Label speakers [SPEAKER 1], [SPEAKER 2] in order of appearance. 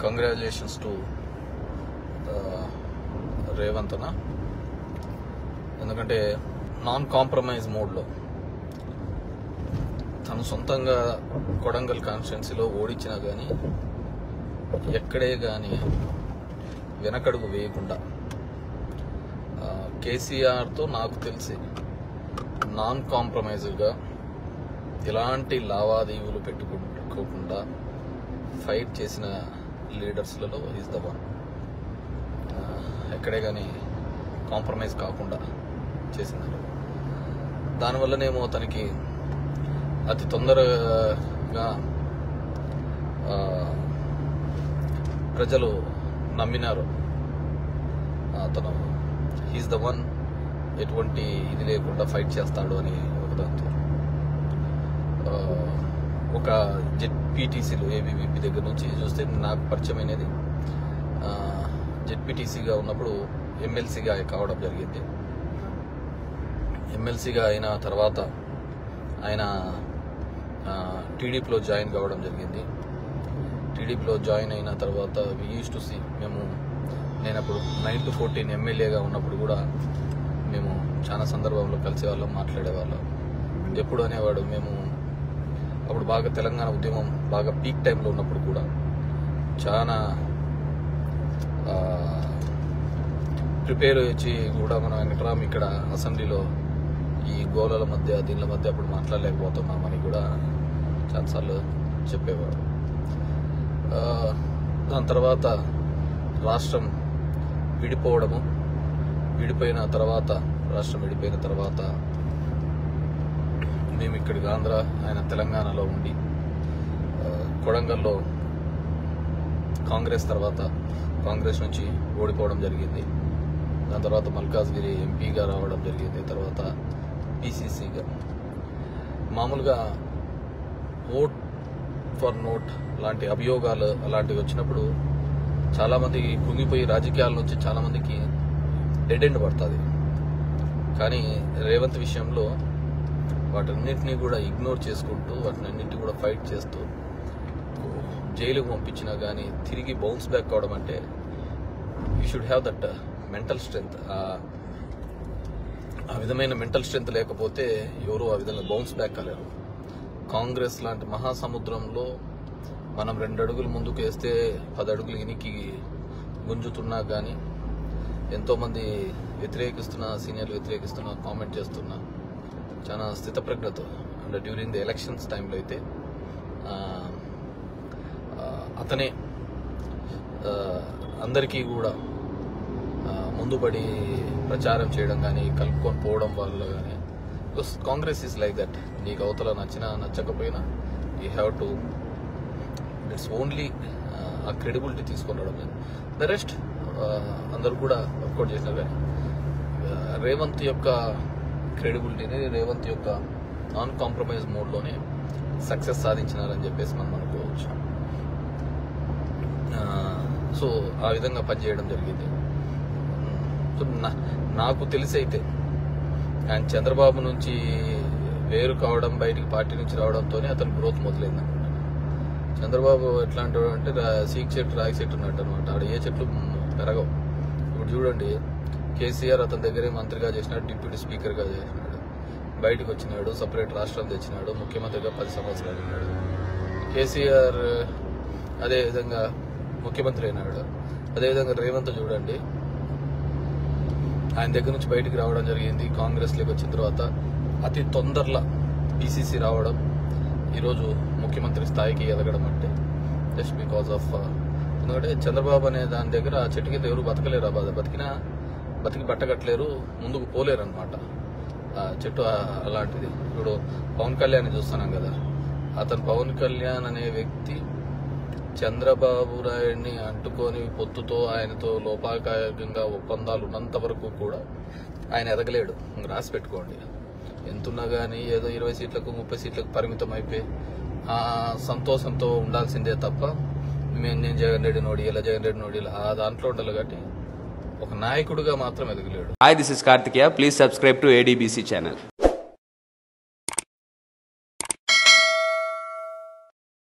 [SPEAKER 1] Congratulations to Revanth అన్న. ఎందుకంటే non compromise మోడ్లో తను సొంతంగా కొడంగల్ కాన్స్టిట్యున్సీలో ఓడించినా కానీ ఎక్కడే కానీ వెనకడుగు వేయకుండా కేసీఆర్తో నాకు తెలిసి నాన్ కాంప్రమైజ్గా ఎలాంటి లావాదేవీలు పెట్టుకోకుండా ఫైట్ చేసిన లీడర్స్లలో ఈజ్ ద వన్. ఎక్కడే కానీ కాంప్రమైజ్ కాకుండా చేసినారు. దానివల్లనేమో తనకి అతి తొందరగా ప్రజలు నమ్మినారు. అతను హీస్ ద వన్, ఎటువంటి ఇది లేకుండా ఫైట్ చేస్తాడు అని ఒకదాంతో ఒక జెడ్పీటీసీలు ఏబీవీపీ దగ్గర నుంచి చూస్తే నాకు పరిచయం అనేది జెడ్పీటీసీగా ఉన్నప్పుడు ఎమ్మెల్సీగా కావడం జరిగింది. ఎమ్మెల్సీగా అయిన తర్వాత ఆయన టీడీపీలో జాయిన్ కావడం జరిగింది. టీడీపీలో జాయిన్ అయిన తర్వాత వి యూస్ టు సీ, నేను అప్పుడు 9 to 14 ఎమ్మెల్యేగా ఉన్నప్పుడు కూడా మేము చాలా సందర్భంలో కలిసేవాళ్ళం, మాట్లాడేవాళ్ళం. ఎప్పుడు అనేవాడు, మేము అప్పుడు బాగా తెలంగాణ ఉద్యమం బాగా పీక్ టైంలో ఉన్నప్పుడు కూడా చాలా ప్రిపేర్ వచ్చి కూడా మనం వెంకటరామ్ ఇక్కడ అసెంబ్లీలో ఈ గోళల మధ్య దీనిల మధ్య అప్పుడు మాట్లాడలేకపోతున్నామని కూడా చాలాసార్లు చెప్పేవాడు. దాని తర్వాత రాష్ట్రం విడిపోయిన తర్వాత మేము ఇక్కడికి ఆంధ్ర, ఆయన తెలంగాణలో ఉండి కొడంగల్లో కాంగ్రెస్ నుంచి ఓడిపోవడం జరిగింది. దాని తర్వాత మల్కాజ్గిరి ఎంపీగా రావడం జరిగింది. తర్వాత పీసీసీగా. మామూలుగా ఓట్ ఫర్ నోట్ లాంటి అభియోగాలు అలాంటివి వచ్చినప్పుడు చాలామంది కుంగిపోయి రాజకీయాల నుంచి చాలామందికి డెడ్ ఎండ్ పడుతుంది. కానీ రేవంత్ విషయంలో వాటన్నిటినీ కూడా ఇగ్నోర్ చేసుకుంటూ వాటినన్నింటినీ కూడా ఫైట్ చేస్తూ జైలుకు పంపించినా కానీ తిరిగి బౌన్స్ బ్యాక్ అవడం అంటే you should have that mental strength. ఆ విధమైన మెంటల్ స్ట్రెంగ్త్ లేకపోతే ఎవరు ఆ విధంగా బౌన్స్ బ్యాక్ కాలేరు. కాంగ్రెస్ లాంటి మహాసముద్రంలో మనం 2 అడుగులు ముందుకు వేస్తే 10 అడుగులు వెనక్కి గుంజుతున్నా కానీ ఎంతోమంది సీనియర్లు వ్యతిరేకిస్తున్నా, కామెంట్ చేస్తున్నా చాలా స్థితప్రజ్ఞతో అంటే డ్యూరింగ్ ది ఎలక్షన్స్ టైంలో అయితే అతనే అందరికీ కూడా ముందుపడి ప్రచారం చేయడం కానీ కలుపుకొని పోవడం వల్ల కానీ, because Congress is like that. నీకు అవతల నచ్చినా నచ్చకపోయినా you have to, it's only ఆ క్రెడిబిలిటీ తీసుకొని రావడం లేదు. ద రెస్ట్ అందరూ కూడా వర్కౌట్ చేసినారు. కానీ రేవంత్ యొక్క క్రెడిబిలిటీని, రేవంత్ యొక్క నాన్ కాంప్రమైజ్ మోడ్లోనే సక్సెస్ సాధించినారని చెప్పేసి మనం అనుకోవచ్చు. సో ఆ విధంగా పనిచేయడం జరిగింది. సో నాకు తెలిసి అయితే ఆయన చంద్రబాబు నుంచి వేరు కావడం, బయటికి పార్టీ నుంచి రావడంతోనే అతని గ్రోత్ మొదలైంది అనుకుంటాను. చంద్రబాబు ఎట్లాంటి అంటే సీక్ చెట్టు రాగి చెట్టు ఉన్నట్టు అనమాట. ఆడ ఏ చెట్లు పెరగవు. ఇప్పుడు చూడండి, కేసీఆర్ అతని దగ్గరే మంత్రిగా చేసినాడు, డిప్యూటీ స్పీకర్గా చేసినాడు, బయటకు వచ్చినాడు, సపరేట్ రాష్ట్రం తెచ్చినాడు, ముఖ్యమంత్రిగా 10 సంవత్సరాలు ఉన్నాడు. కేసీఆర్ అదేవిధంగా ముఖ్యమంత్రి అయినాడు. అదేవిధంగా రేవంత్ చూడండి, ఆయన దగ్గర నుంచి బయటికి రావడం జరిగింది. కాంగ్రెస్లోకి వచ్చిన తర్వాత అతి తొందరలో పీసీసీ రావడం, ఈరోజు ముఖ్యమంత్రి స్థాయికి ఎదగడం అంటే జస్ట్ బికాస్ ఆఫ్, ఎందుకంటే చంద్రబాబు అనే దాని దగ్గర ఆ చెట్టు కింద ఎవరు బతకలేరు. బతికి బట్టగట్టలేరు, ముందుకు పోలేరు అనమాట. ఆ చెట్టు అలాంటిది. ఇప్పుడు పవన్ కళ్యాణ్ చూస్తున్నాం కదా, అతను పవన్ కళ్యాణ్ అనే వ్యక్తి చంద్రబాబు నాయుడిని అంటుకొని పొత్తుతో ఆయనతో లోపాకాయంగా ఒప్పందాలు ఉన్నంత వరకు కూడా ఆయన ఎదగలేడు. రాసి పెట్టుకోండి. ఎంతున్నా కానీ ఏదో 20 సీట్లకు 30 సీట్లకు పరిమితం అయిపోయి ఆ సంతోషంతో ఉండాల్సిందే తప్ప నేను జగన్ రెడ్డి నోడియాల ఆ దాంట్లో ఉండాలి. కాబట్టి ఒక నాయకుడిగా మాత్రం ఎదగలేడు.
[SPEAKER 2] Hi, this is Karthikeya. Please subscribe to ADBC channel.